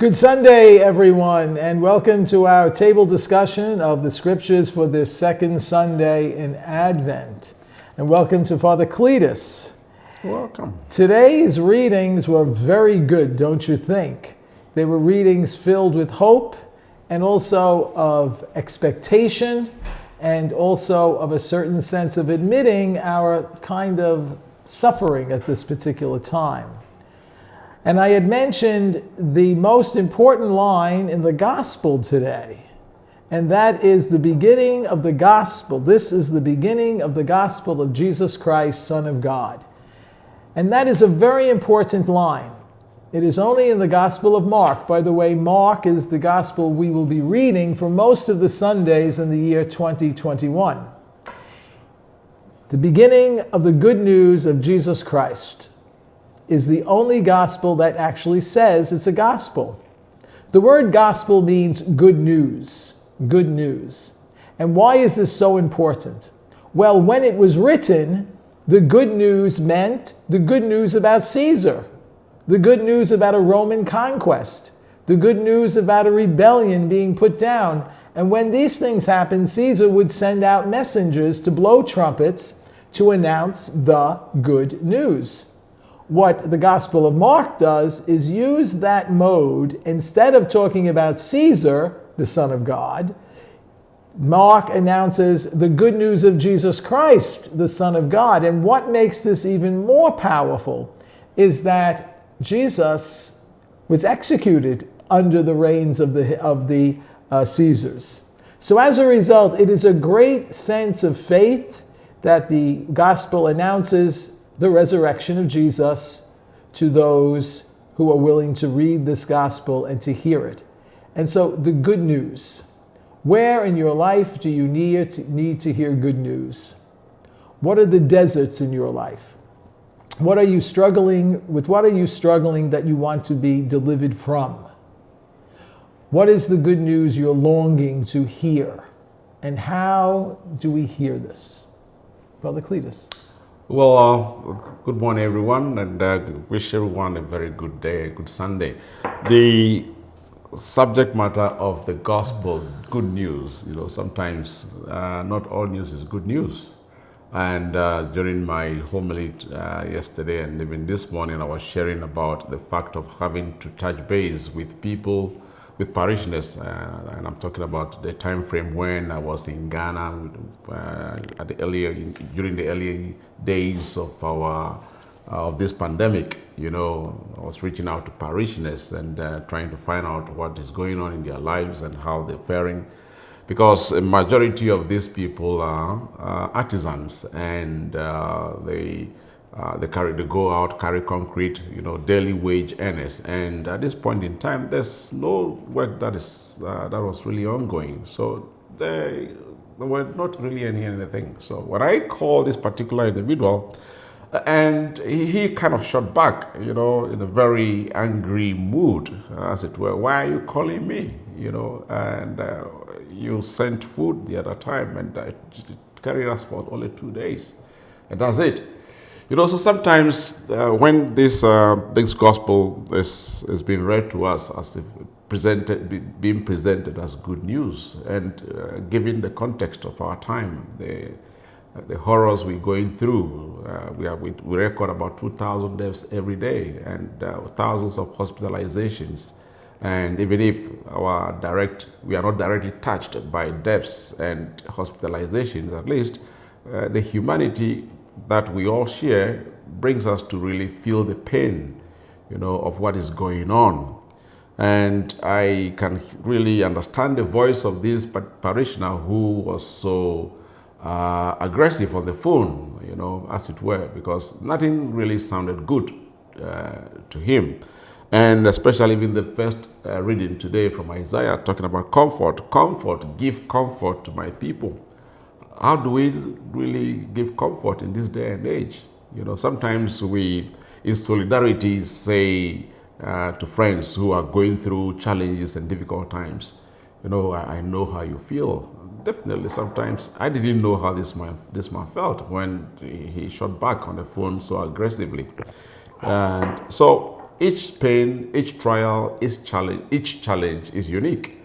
Good Sunday, everyone, and welcome to our table discussion of the scriptures for this second Sunday in Advent. And welcome to Father Cletus. Welcome. Today's readings were very good, don't you think? They were readings filled with hope and also of expectation and also of a certain sense of admitting our kind of suffering at this particular time. And I had mentioned the most important line in the gospel today, and that is the beginning of the gospel. This is the beginning of the gospel of Jesus Christ, Son of God. And that is a very important line. It is only in the Gospel of Mark. By the way, Mark is the gospel we will be reading for most of the Sundays in the year 2021. The beginning of the good news of Jesus Christ is the only gospel that actually says it's a gospel. The word gospel means good news, good news. And why is this so important? Well, when it was written, the good news meant the good news about Caesar, the good news about a Roman conquest, the good news about a rebellion being put down. And when these things happened, Caesar would send out messengers to blow trumpets to announce the good news. What the Gospel of Mark does is use that mode. Instead of talking about Caesar, the Son of God, Mark announces the good news of Jesus Christ, the Son of God. And what makes this even more powerful is that Jesus was executed under the reigns of the Caesars. So as a result, it is a great sense of faith that the Gospel announces the resurrection of Jesus to those who are willing to read this gospel and to hear it. And so the good news. Where in your life do you need to hear good news? What are the deserts in your life? What are you struggling with? What are you struggling that you want to be delivered from? What is the good news you're longing to hear? And how do we hear this? Brother Cletus. Well, good morning, everyone, and wish everyone a very good day, a good Sunday. The subject matter of the gospel, good news. Sometimes not all news is good news. And during my homily yesterday and even this morning, I was sharing about the fact of having to touch base with people, with parishioners, and I'm talking about the time frame when I was in Ghana during the early days of this pandemic. I was reaching out to parishioners and trying to find out what is going on in their lives and how they're faring, because a majority of these people are artisans, and they go out, carry concrete, daily wage earners. And at this point in time, there's no work that was really ongoing. So there were not really anything. So when I called this particular individual, and he kind of shot back, in a very angry mood, as it were. Why are you calling me? And you sent food the other time, and it carried us for only 2 days, and that's it. So sometimes when this gospel is being read to us as if being presented as good news, and given the context of our time, the horrors we're going through, we record about 2,000 deaths every day, and thousands of hospitalizations. And even if we are not directly touched by deaths and hospitalizations, at least the humanity that we all share brings us to really feel the pain, of what is going on. And I can really understand the voice of this parishioner who was so aggressive on the phone, as it were, because nothing really sounded good to him. And especially in the first reading today from Isaiah, talking about comfort, give comfort to my people. How do we really give comfort in this day and age? Sometimes we, in solidarity, say to friends who are going through challenges and difficult times, I know how you feel. Definitely, sometimes I didn't know how this man felt when he shot back on the phone so aggressively. And so each pain, each trial, each challenge is unique.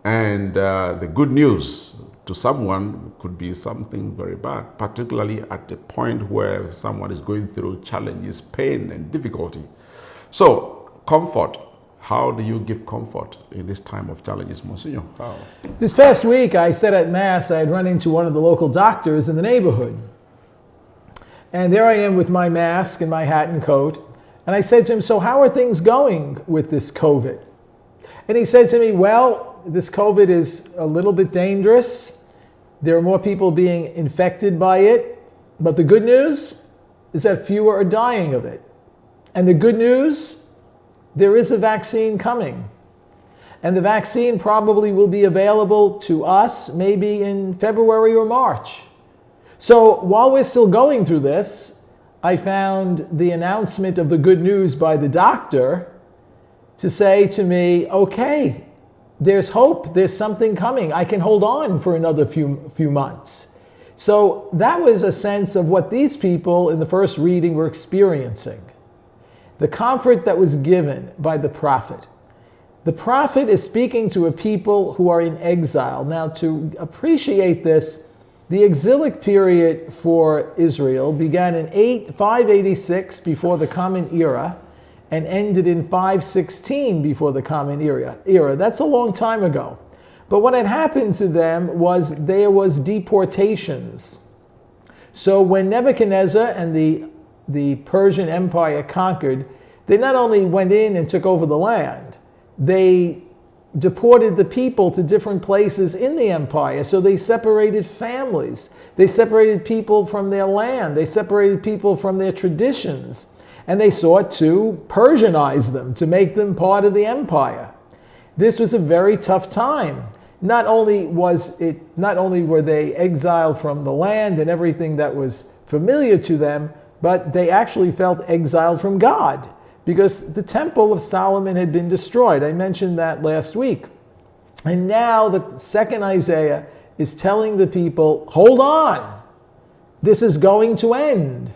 And the good news to someone could be something very bad, particularly at the point where someone is going through challenges, pain, and difficulty. So, comfort. How do you give comfort in this time of challenges, Monsignor? How? This past week, I said at Mass, I had run into one of the local doctors in the neighborhood. And there I am with my mask and my hat and coat. And I said to him, so how are things going with this COVID? And he said to me, well, this COVID is a little bit dangerous. There are more people being infected by it. But the good news is that fewer are dying of it. And the good news, there is a vaccine coming. And the vaccine probably will be available to us maybe in February or March. So while we're still going through this, I found the announcement of the good news by the doctor to say to me, okay, there's hope, there's something coming. I can hold on for another few months. So that was a sense of what these people in the first reading were experiencing. The comfort that was given by the prophet. The prophet is speaking to a people who are in exile. Now, to appreciate this, the exilic period for Israel began in 586 before the Common Era and ended in 516 before the Common Era. That's a long time ago. But what had happened to them was there was deportations. So when Nebuchadnezzar and the Persian Empire conquered, they not only went in and took over the land, they deported the people to different places in the empire. So they separated families. They separated people from their land. They separated people from their traditions. And they sought to Persianize them, to make them part of the empire. This was a very tough time. Not only were they exiled from the land and everything that was familiar to them, but they actually felt exiled from God, because the Temple of Solomon had been destroyed. I mentioned that last week. And now the second Isaiah is telling the people, hold on, this is going to end.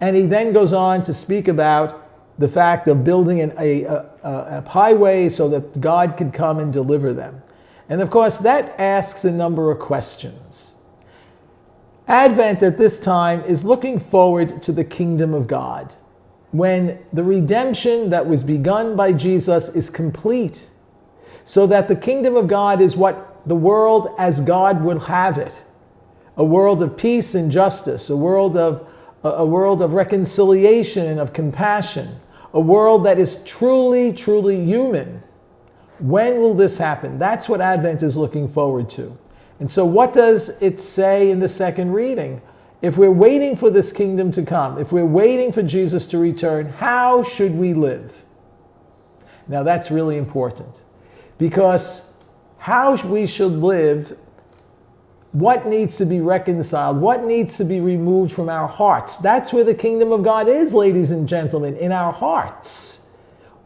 And he then goes on to speak about the fact of building a highway so that God could come and deliver them. And of course, that asks a number of questions. Advent at this time is looking forward to the kingdom of God, when the redemption that was begun by Jesus is complete, so that the kingdom of God is what the world as God would have it. A world of peace and justice, a world of reconciliation and of compassion, a world that is truly, truly human. When will this happen? That's what Advent is looking forward to. And so what does it say in the second reading? If we're waiting for this kingdom to come, if we're waiting for Jesus to return, how should we live? Now that's really important, because how we should live, what needs to be reconciled, what needs to be removed from our hearts. That's where the kingdom of God is, ladies and gentlemen, in our hearts.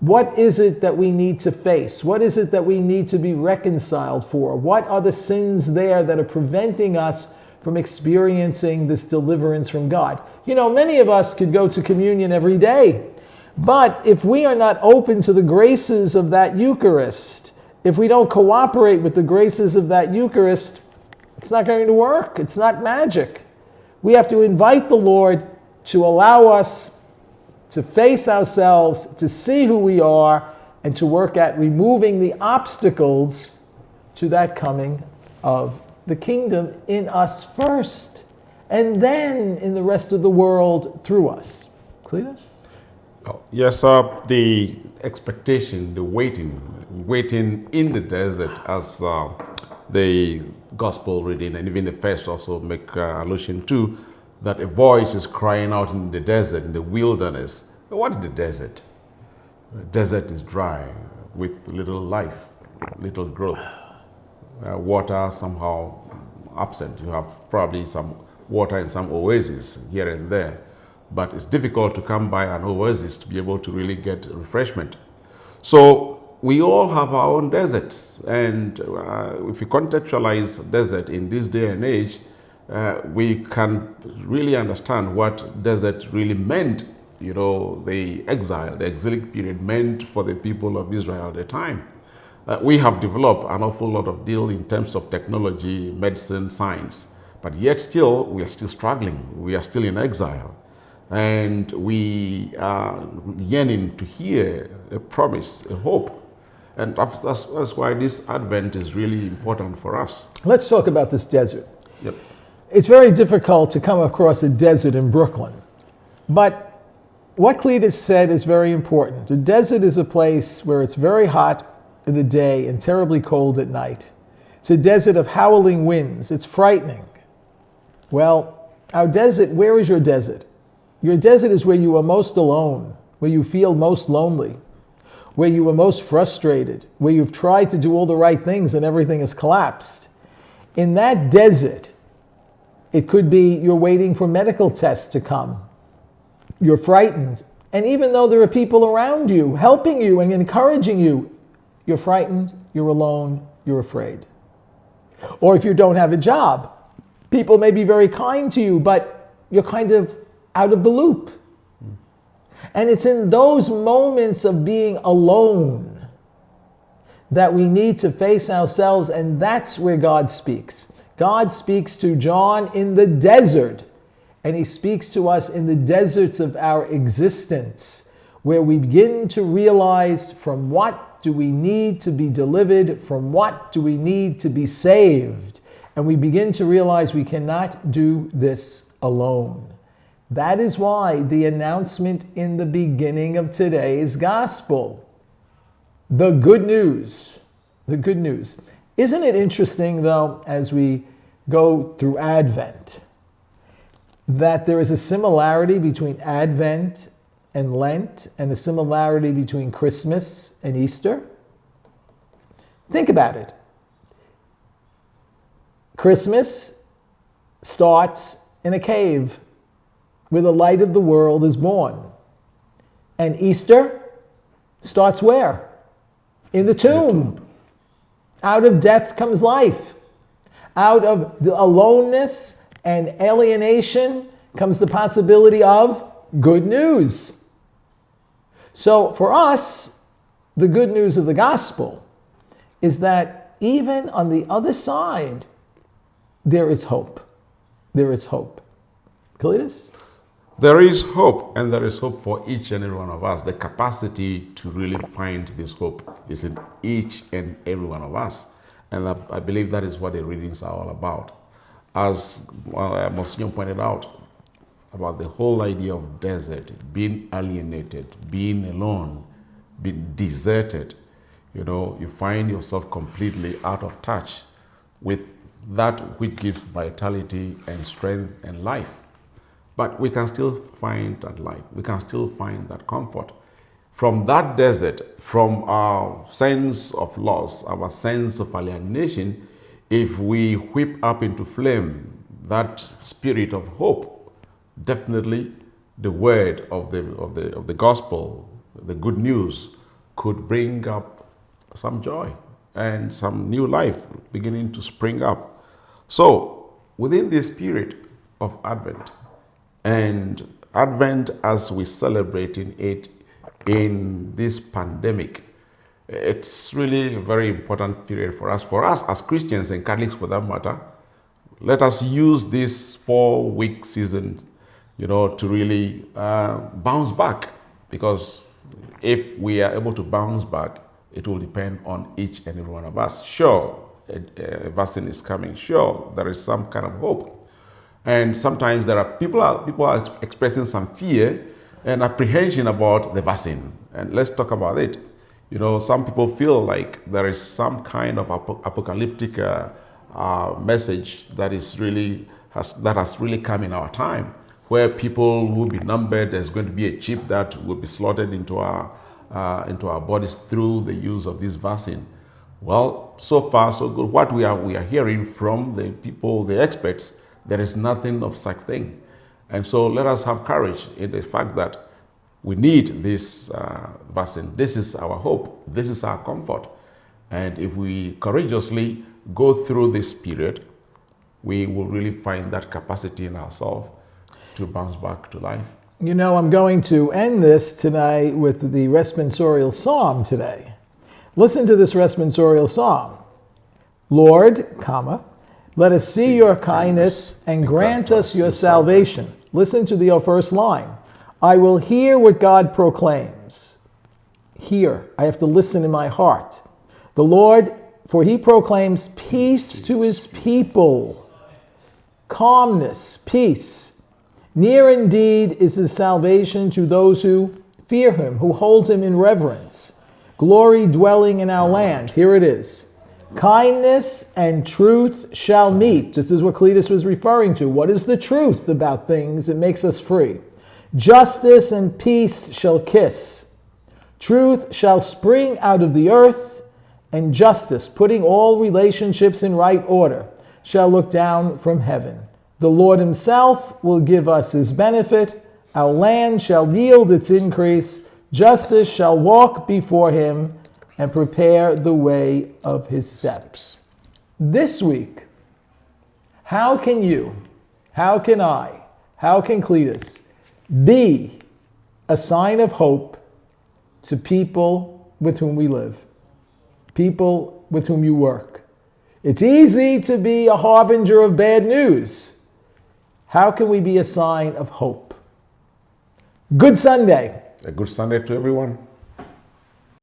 What is it that we need to face? What is it that we need to be reconciled for? What are the sins there that are preventing us from experiencing this deliverance from God? You know, many of us could go to communion every day, but if we are not open to the graces of that Eucharist, if we don't cooperate with the graces of that Eucharist, it's not going to work. It's not magic. We have to invite the Lord to allow us to face ourselves, to see who we are, and to work at removing the obstacles to that coming of the kingdom in us first, and then in the rest of the world through us. Cletus? Oh, yes, the expectation, the waiting in the desert, as the gospel reading and even the first also make allusion to, that a voice is crying out in the desert, in the wilderness. What is the desert? The desert is dry, with little life, little growth. Water somehow absent. You have probably some water in some oases here and there, but it's difficult to come by an oasis to be able to really get refreshment. So we all have our own deserts, and if you contextualize desert in this day and age, we can really understand what desert really meant the exile, the exilic period meant for the people of Israel at the time. We have developed an awful lot of deal in terms of technology, medicine, science, but yet still, we are still struggling. We are still in exile. And we are yearning to hear a promise, a hope. And that's why this Advent is really important for us. Let's talk about this desert. Yep. It's very difficult to come across a desert in Brooklyn. But what Cletus said is very important. A desert is a place where it's very hot in the day and terribly cold at night. It's a desert of howling winds. It's frightening. Well, our desert, where is your desert? Your desert is where you are most alone, where you feel most lonely, where you are most frustrated, where you've tried to do all the right things and everything has collapsed. In that desert, it could be you're waiting for medical tests to come. You're frightened. And even though there are people around you helping you and encouraging you, you're frightened, you're alone, you're afraid. Or if you don't have a job, people may be very kind to you, but you're kind of out of the loop. And it's in those moments of being alone that we need to face ourselves, and that's where God speaks. God speaks to John in the desert, and he speaks to us in the deserts of our existence, where we begin to realize from what do we need to be delivered, from what do we need to be saved, and we begin to realize we cannot do this alone. That is why the announcement in the beginning of today's gospel, the good news, the good news. Isn't it interesting, though, as we go through Advent, that there is a similarity between Advent and Lent and a similarity between Christmas and Easter? Think about it. Christmas starts in a cave where the light of the world is born. And Easter starts where? In the tomb. Out of death comes life. Out of the aloneness and alienation comes the possibility of good news. So for us, the good news of the gospel is that even on the other side, there is hope. There is hope. Cletus? There is hope, and there is hope for each and every one of us. The capacity to really find this hope is in each and every one of us. And I believe that is what the readings are all about. As Monsignor pointed out, about the whole idea of desert, being alienated, being alone, being deserted. You find yourself completely out of touch with that which gives vitality and strength and life. But we can still find that life. We can still find that comfort. From that desert, from our sense of loss, our sense of alienation, if we whip up into flame that spirit of hope, definitely the word of the gospel, the good news, could bring up some joy and some new life beginning to spring up. So within this spirit of Advent, and Advent as we celebrate in it in this pandemic, it's really a very important period for us as Christians and Catholics for that matter. Let us use this 4-week season, to really bounce back, because if we are able to bounce back, it will depend on each and every one of us. Sure, a vaccine is coming. Sure, there is some kind of hope. And sometimes there are people are expressing some fear and apprehension about the vaccine. And let's talk about it. Some people feel like there is some kind of apocalyptic message that has really come in our time, where people will be numbered. There's going to be a chip that will be slotted into our bodies through the use of this vaccine. Well, so far so good. What we are hearing from the people, the experts, there is nothing of such thing. And so let us have courage in the fact that we need this vaccine. This is our hope. This is our comfort. And if we courageously go through this period, we will really find that capacity in ourselves to bounce back to life. You know, I'm going to end this tonight with the Respensorial Psalm today. Listen to this Respensorial Psalm. Lord, comma, let us see your kindness and grant us your salvation. Listen to the first line. I will hear what God proclaims. Hear. I have to listen in my heart. The Lord, for he proclaims peace to his people. Calmness, peace. Near indeed is his salvation to those who fear him, who hold him in reverence. Glory dwelling in our land. Here it is. Kindness and truth shall meet. This is what Cletus was referring to. What is the truth about things that makes us free? Justice and peace shall kiss. Truth shall spring out of the earth, and justice, putting all relationships in right order, shall look down from heaven. The Lord himself will give us his benefit. Our land shall yield its increase. Justice shall walk before him and prepare the way of his steps. This week, how can you, how can I, how can Cletus be a sign of hope to people with whom we live, people with whom you work? It's easy to be a harbinger of bad news. How can we be a sign of hope? Good Sunday. A good Sunday to everyone.